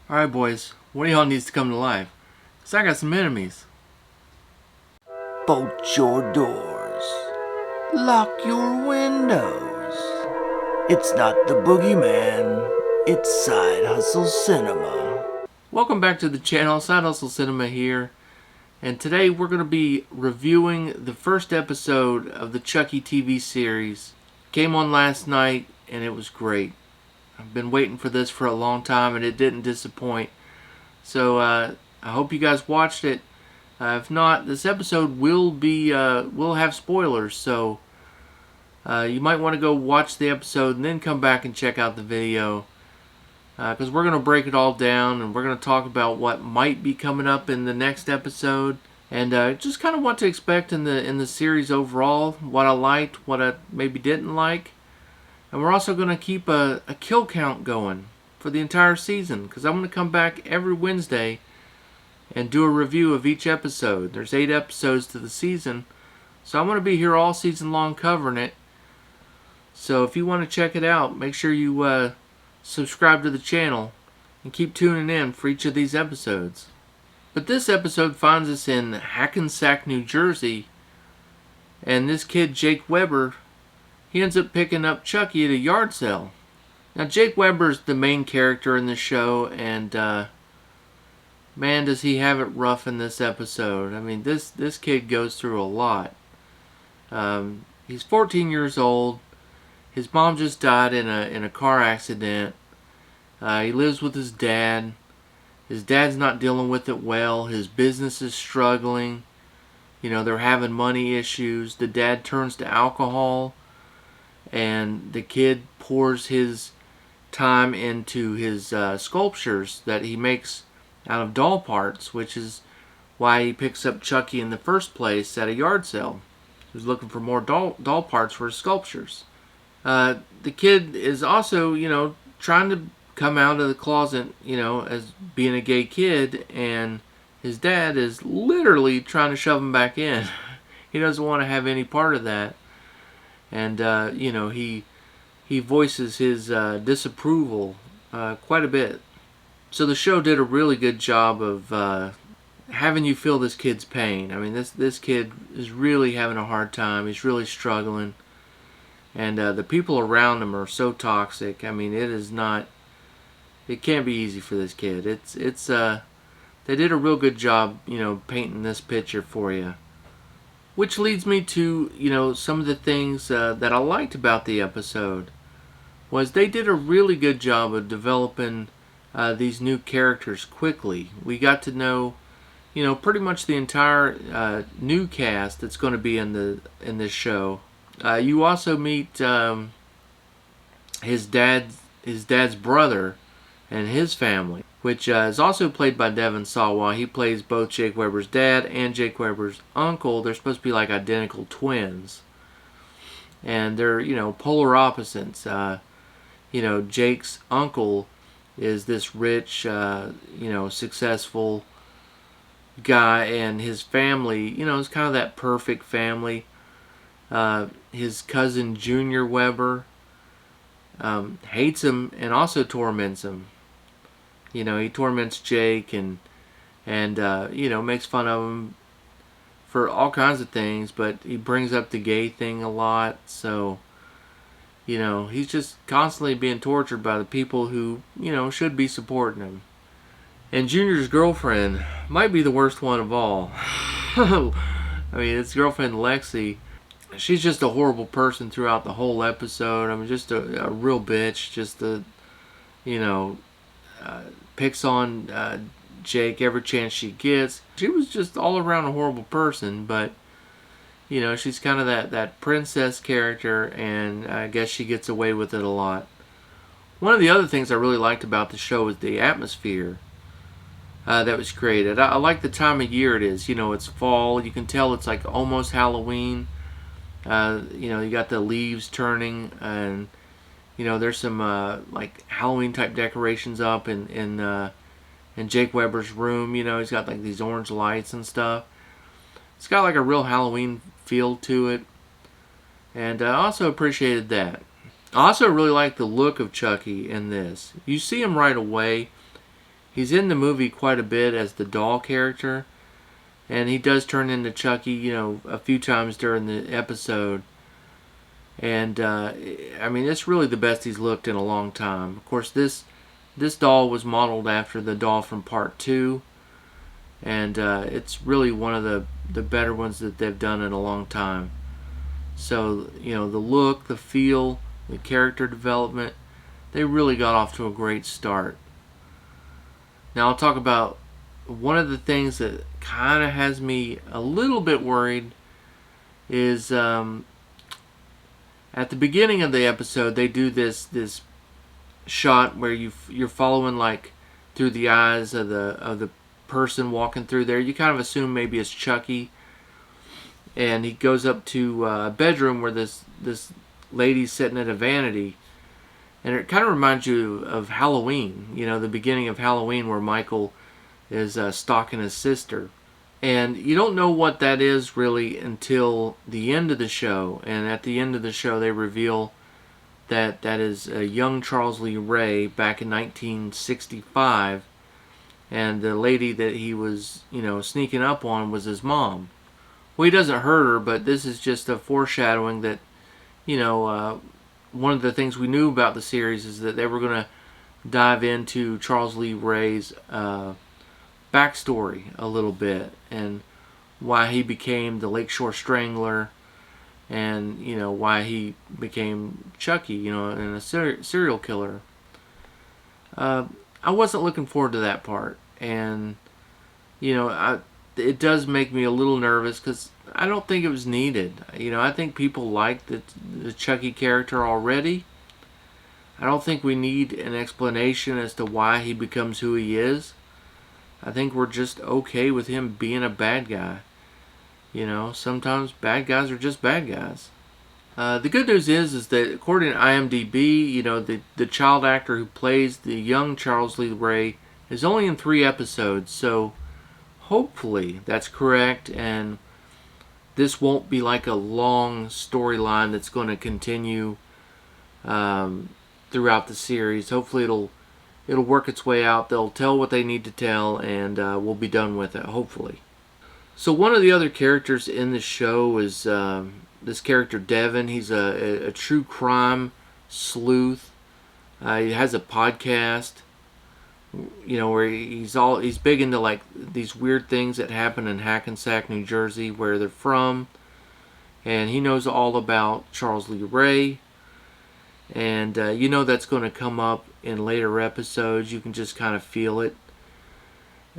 Alright boys, one of y'all needs to come to life. Cause I got some enemies. Bolt your doors. Lock your windows. It's not the boogeyman. It's Side Hustle Cinema. Welcome back to the channel, Side Hustle Cinema here. And today we're going to be reviewing the first episode of the Chucky TV series. Came on last night and it was great. I've been waiting for this for a long time and it didn't disappoint. So I hope you guys watched it. If not, this episode will have spoilers, so you might want to go watch the episode and then come back and check out the video, because we're going to break it all down and we're going to talk about what might be coming up in the next episode and just kind of what to expect in the series overall, what I liked, what I maybe didn't like, and we're also going to keep a kill count going for the entire season, because I'm going to come back every Wednesday and do a review of each episode. There's 8 episodes to the season, so I'm going to be here all season long covering it. So if you want to check it out, make sure you subscribe to the channel and keep tuning in for each of these episodes. But this episode finds us in Hackensack, New Jersey, and this kid Jake Weber, he ends up picking up Chucky at a yard sale. Now Jake Weber's the main character in the show, and man, does he have it rough in this episode. I mean, this kid goes through a lot. He's 14 years old. His mom just died in a car accident. He lives with his dad. His dad's not dealing with it well. His business is struggling. You know, they're having money issues. The dad turns to alcohol, and the kid pours his time into his sculptures that he makes out of doll parts, which is why he picks up Chucky in the first place at a yard sale. He was looking for more doll parts for his sculptures. The kid is also, you know, trying to come out of the closet, you know, as being a gay kid, and his dad is literally trying to shove him back in. He doesn't want to have any part of that, and you know, he voices his disapproval quite a bit. So the show did a really good job of having you feel this kid's pain. I mean, this kid is really having a hard time. He's really struggling. And the people around him are so toxic. I mean, it can't be easy for this kid. They did a real good job, you know, painting this picture for you. Which leads me to, you know, some of the things that I liked about the episode was they did a really good job of developing these new characters quickly. We got to know, you know, pretty much the entire new cast that's going to be in this show. You also meet his dad's brother and his family, which is also played by Devon Sawa. He plays both Jake Weber's dad and Jake Weber's uncle. They're supposed to be like identical twins, and they're, you know, polar opposites. You know, Jake's uncle is this rich, you know, successful guy, and his family, you know, is kind of that perfect family. His cousin Junior Weber hates him and also torments him. You know, he torments Jake and you know, makes fun of him for all kinds of things, but he brings up the gay thing a lot. So, you know, he's just constantly being tortured by the people who, you know, should be supporting him. And Junior's girlfriend might be the worst one of all. I mean, his girlfriend Lexi, she's just a horrible person throughout the whole episode. I mean, just a real bitch. Just you know, picks on Jake every chance she gets. She was just all around a horrible person, but you know, she's kind of that princess character, and I guess she gets away with it a lot. One of the other things I really liked about the show is the atmosphere that was created. I like the time of year it is. You know, it's fall. You can tell it's like almost Halloween. You know, you got the leaves turning, and you know, there's some like Halloween type decorations up in Jake Weber's room. You know, he's got like these orange lights and stuff. It's got like a real Halloween feel to it, and I also appreciated that. I also really like the look of Chucky in this. You see him right away. He's in the movie quite a bit as the doll character, and he does turn into Chucky, you know, a few times during the episode. And I mean, it's really the best he's looked in a long time. Of course, this doll was modeled after the doll from Part 2, and it's really one of the better ones that they've done in a long time. So, you know, the look, the feel, the character development, they really got off to a great start. Now I'll talk about one of the things that kind of has me a little bit worried is at the beginning of the episode they do this shot where you're following like through the eyes of the person walking through there. You kind of assume maybe it's Chucky, and he goes up to a bedroom where this lady's sitting at a vanity, and it kind of reminds you of Halloween, you know, the beginning of Halloween where Michael is stalking his sister. And you don't know what that is really until the end of the show, and at the end of the show they reveal that is a young Charles Lee Ray back in 1965, and the lady that he was, you know, sneaking up on was his mom. Well, he doesn't hurt her, but this is just a foreshadowing that, you know, one of the things we knew about the series is that they were going to dive into Charles Lee Ray's backstory a little bit, and why he became the Lakeshore Strangler, and, you know, why he became Chucky, you know, and a serial killer. I wasn't looking forward to that part, and, you know, it does make me a little nervous because I don't think it was needed. You know, I think people like the Chucky character already. I don't think we need an explanation as to why he becomes who he is. I think we're just okay with him being a bad guy. You know, sometimes bad guys are just bad guys. The good news is that according to IMDb, you know, the child actor who plays the young Charles Lee Ray is only in 3 episodes, so hopefully that's correct, and this won't be like a long storyline that's going to continue throughout the series. Hopefully it'll work its way out. They'll tell what they need to tell, and we'll be done with it, hopefully. So one of the other characters in the show is this character Devin. He's a true crime sleuth. He has a podcast, you know, where he's big into like these weird things that happen in Hackensack, New Jersey, where they're from, and he knows all about Charles Lee Ray, and you know that's going to come up in later episodes. You can just kind of feel it.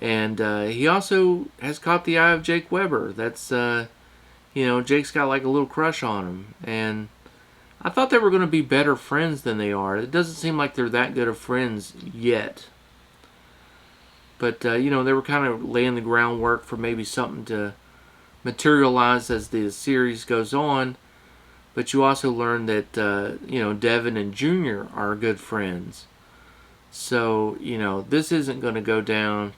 And he also has caught the eye of Jake Weber. That's you know, Jake's got like a little crush on him, and I thought they were going to be better friends than they are. It doesn't seem like they're that good of friends yet. But, you know, they were kind of laying the groundwork for maybe something to materialize as the series goes on. But you also learn that, you know, Devin and Junior are good friends. So, you know, this isn't going to go down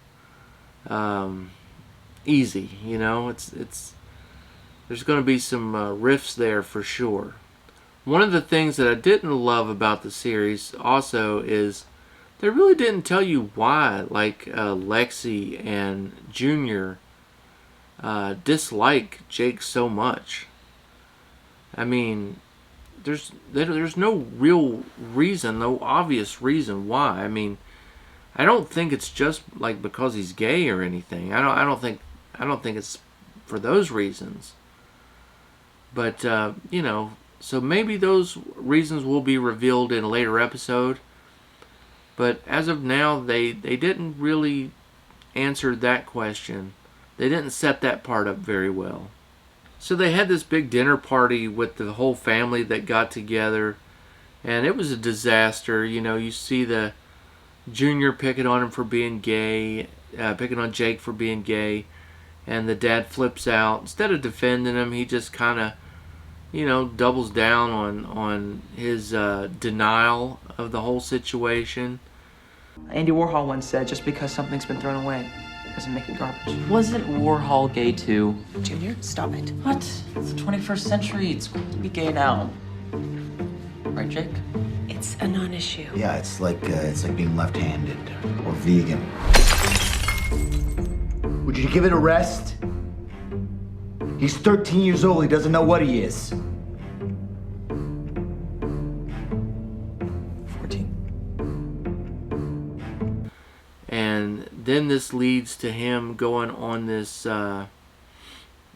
easy, you know. There's going to be some rifts there for sure. One of the things that I didn't love about the series also is they really didn't tell you why, like Lexi and Junior dislike Jake so much. I mean, there's no real reason, no obvious reason why. I mean, I don't think it's just like because he's gay or anything. I don't think it's for those reasons. But you know, so maybe those reasons will be revealed in a later episode. But as of now, they didn't really answer that question. They didn't set that part up very well. So they had this big dinner party with the whole family that got together, and it was a disaster. You know, you see the Junior picking on him for being gay, picking on Jake for being gay, and the dad flips out. Instead of defending him, he just kind of, you know, doubles down on his denial of the whole situation. Andy Warhol once said, just because something's been thrown away doesn't make it garbage. Wasn't Warhol gay too? Junior, stop it. What? It's the 21st century. It's cool to be gay now. Right, Jake? It's a non-issue. Yeah, it's like being left-handed or vegan. Would you give it a rest? He's 13 years old. He doesn't know what he is. 14. And then this leads to him going on this,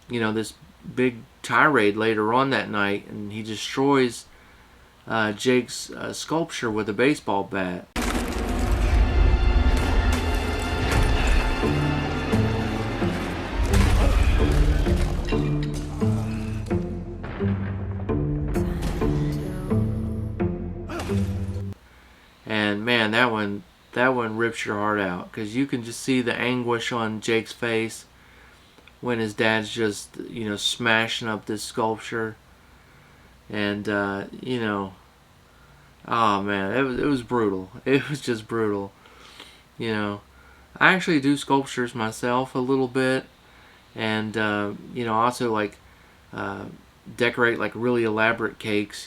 this big tirade later on that night, and he destroys Jake's sculpture with a baseball bat. And man, that one rips your heart out, because you can just see the anguish on Jake's face when his dad's just, smashing up this sculpture. And oh man, it was brutal. It was just brutal. I actually do sculptures myself a little bit, and also like decorate like really elaborate cakes,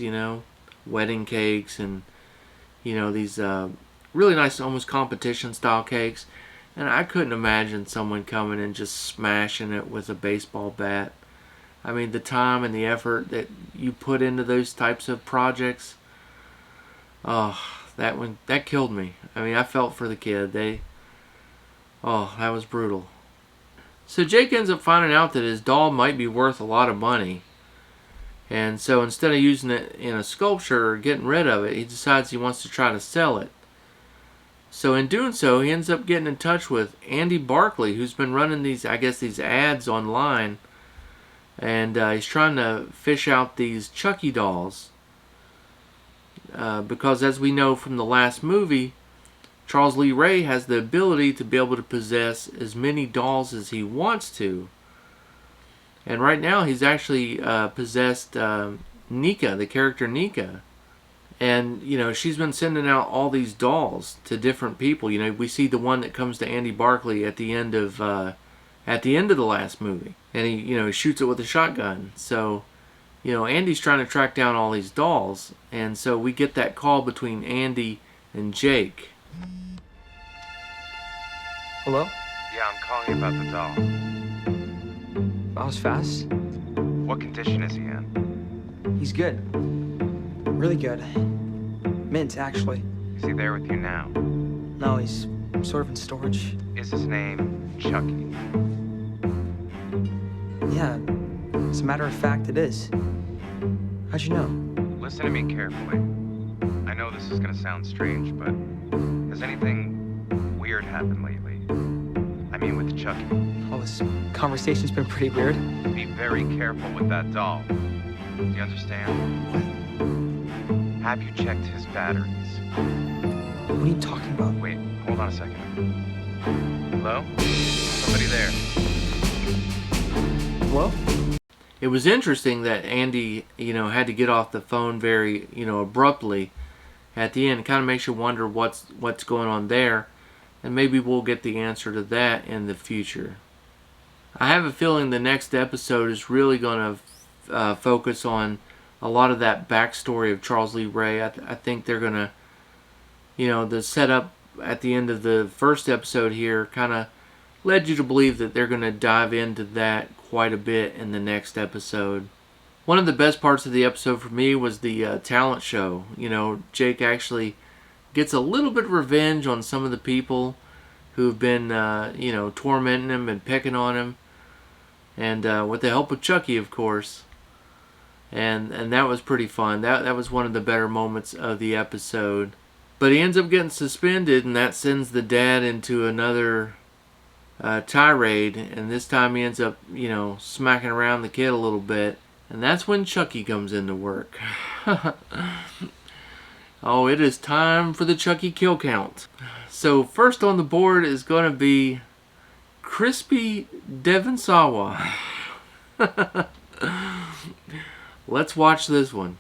wedding cakes, and these really nice, almost competition style cakes. And I couldn't imagine someone coming and just smashing it with a baseball bat. I mean, the time and the effort that you put into those types of projects, oh, that killed me. I mean, I felt for the kid. That was brutal. So Jake ends up finding out that his doll might be worth a lot of money. And so instead of using it in a sculpture or getting rid of it, he decides he wants to try to sell it. So in doing so, he ends up getting in touch with Andy Barkley, who's been running these ads online. And he's trying to fish out these Chucky dolls. Because as we know from the last movie, Charles Lee Ray has the ability to be able to possess as many dolls as he wants to. And right now he's actually possessed Nika, the character Nika. And, she's been sending out all these dolls to different people. We see the one that comes to Andy Barkley at the end of the last movie. And he shoots it with a shotgun. So, Andy's trying to track down all these dolls. And so we get that call between Andy and Jake. Hello? Yeah, I'm calling about the doll. That was fast. What condition is he in? He's good. Really good. Mint, actually. Is he there with you now? No, he's sort of in storage. Is his name Chucky? Yeah, as a matter of fact, it is. How'd you know? Listen to me carefully. I know this is gonna sound strange, but has anything weird happened lately? I mean with Chucky. Oh, this conversation's been pretty weird. Be very careful with that doll. Do you understand? What? Have you checked his batteries? What are you talking about? Wait, hold on a second. Hello? Somebody there? Hello? It was interesting that Andy, had to get off the phone very, abruptly at the end. It kind of makes you wonder what's going on there. And maybe we'll get the answer to that in the future. I have a feeling the next episode is really going to focus on a lot of that backstory of Charles Lee Ray. I think they're going to, the setup at the end of the first episode here kind of led you to believe that they're going to dive into that quite a bit in the next episode. One of the best parts of the episode for me was the talent show. Jake actually gets a little bit of revenge on some of the people who've been, tormenting him and picking on him. And with the help of Chucky, of course. And that was pretty fun. That was one of the better moments of the episode. But he ends up getting suspended, and that sends the dad into another tirade. And this time he ends up, smacking around the kid a little bit. And that's when Chucky comes into work. Oh, it is time for the Chucky kill count. So first on the board is going to be Crispy Devansawa. Let's watch this one.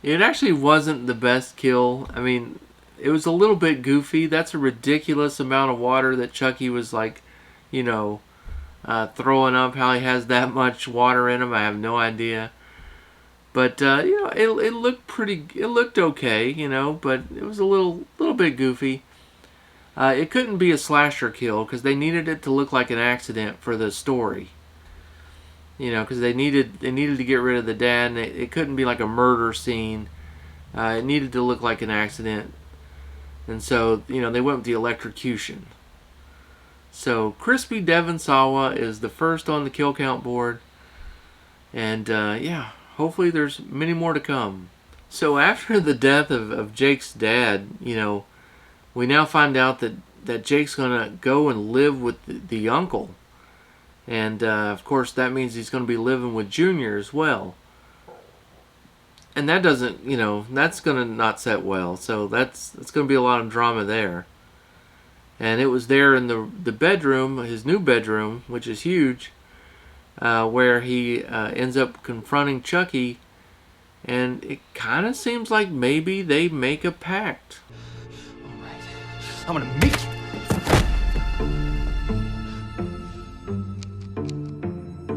It actually wasn't the best kill. I mean, it was a little bit goofy. That's a ridiculous amount of water that Chucky was like, you know, throwing up. How he has that much water in him, I have no idea. But you know, it looked pretty. It looked okay, you know, but it was a little bit goofy. It couldn't be a slasher kill because they needed it to look like an accident for the story. You know, because they needed to get rid of the dad, and it couldn't be like a murder scene. It needed to look like an accident, and so you know they went with the electrocution. So Crispy Devon Sawa is the first on the kill count board, and yeah, hopefully there's many more to come. So after the death of Jake's dad, you know, we now find out that Jake's gonna go and live with the uncle. And of course that means he's going to be living with Junior as well. And that doesn't, you know, that's going to not set well. So that's going to be a lot of drama there. And it was there in the bedroom, his new bedroom, which is huge, where he ends up confronting Chucky. And it kind of seems like maybe they make a pact. All right, I'm gonna make you.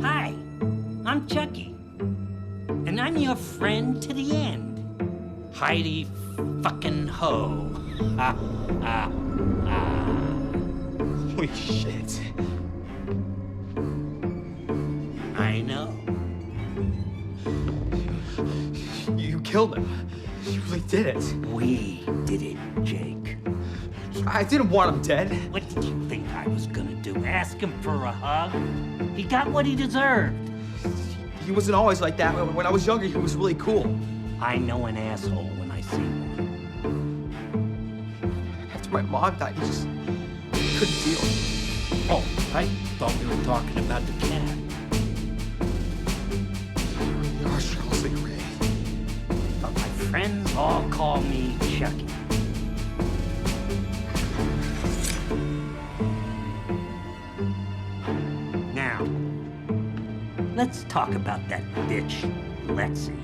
Hi, I'm Chucky. And I'm your friend to the end. Heidi fucking ho. Ha, ha, ha. Holy shit. I know. You killed him. You really did it. We did it, Jake. I didn't want him dead. What did you think I was gonna do? Ask him for a hug? He got what he deserved. He wasn't always like that. When I was younger, he was really cool. I know an asshole when I see one. After my mom died, he just couldn't deal. Oh, I thought we were talking about the cat. Gosh, Charlie Ray. But my friends all call me Chucky. Now, let's talk about that bitch, Lexi.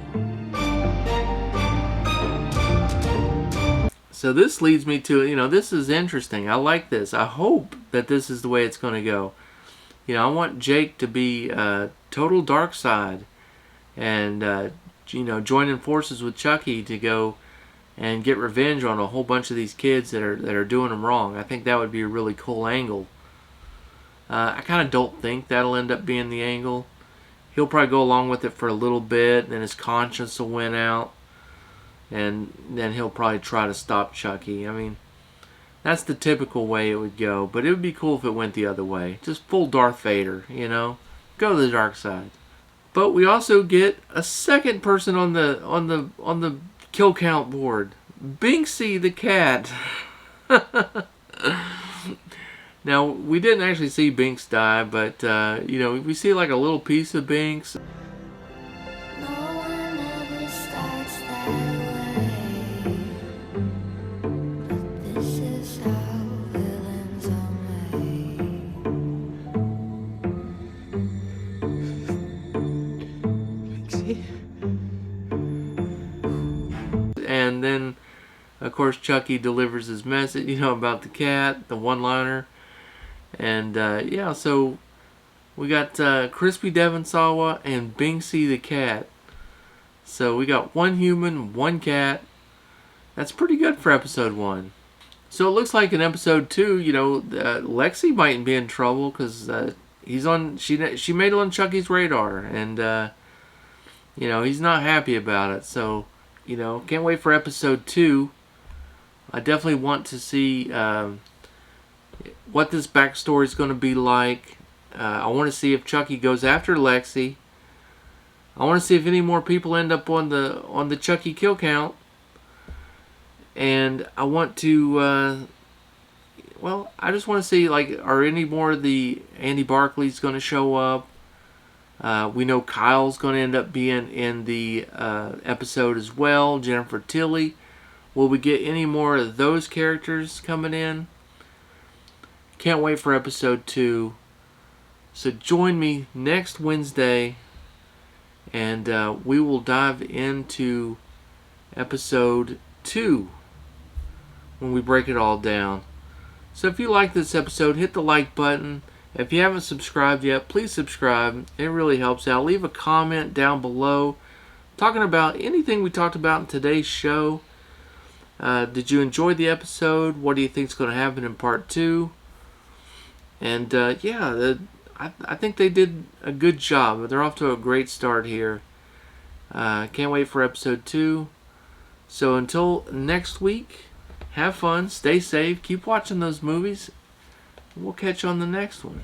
So this leads me to, you know, this is interesting. I like this. I hope that this is the way it's going to go. You know, I want Jake to be total dark side and, you know, joining forces with Chucky to go and get revenge on a whole bunch of these kids that are doing him wrong. I think that would be a really cool angle. I kind of don't think that'll end up being the angle. He'll probably go along with it for a little bit, and then his conscience will win out, and then he'll probably try to stop Chucky. I mean, that's the typical way it would go, but it would be cool if it went the other way. Just full Darth Vader, you know? Go to the dark side. But we also get a second person on the kill count board. Binksy the cat. Now, we didn't actually see Binks die, but, you know, we see like a little piece of Binks. No one ever starts that way, but this is how villains are made. And then, of course, Chucky delivers his message, you know, about the cat, the one-liner. And, yeah, so we got Crispy Devon Sawa and Binksy the cat. So we got one human, one cat. That's pretty good for episode 1. So it looks like in episode 2, you know, Lexi might be in trouble because she made it on Chucky's radar. And, you know, he's not happy about it. So, you know, can't wait for episode 2. I definitely want to see what this backstory is going to be like. I want to see if Chucky goes after Lexi. I want to see if any more people end up on the Chucky kill count. And I want to, well, I just want to see, like, are any more of the Andy Barclays going to show up? We know Kyle's going to end up being in the episode as well. Jennifer Tilly. Will we get any more of those characters coming in? Can't wait for episode 2. So join me next Wednesday, and we will dive into episode 2 when we break it all down. So if you like this episode, hit the like button. If you haven't subscribed yet, please subscribe. It really helps out. Leave a comment down below talking about anything we talked about in today's show. Did you enjoy the episode? What do you think is going to happen in part 2? And I think they did a good job. They're off to a great start here. Can't wait for episode 2. So until next week, have fun, stay safe, keep watching those movies. We'll catch you on the next one.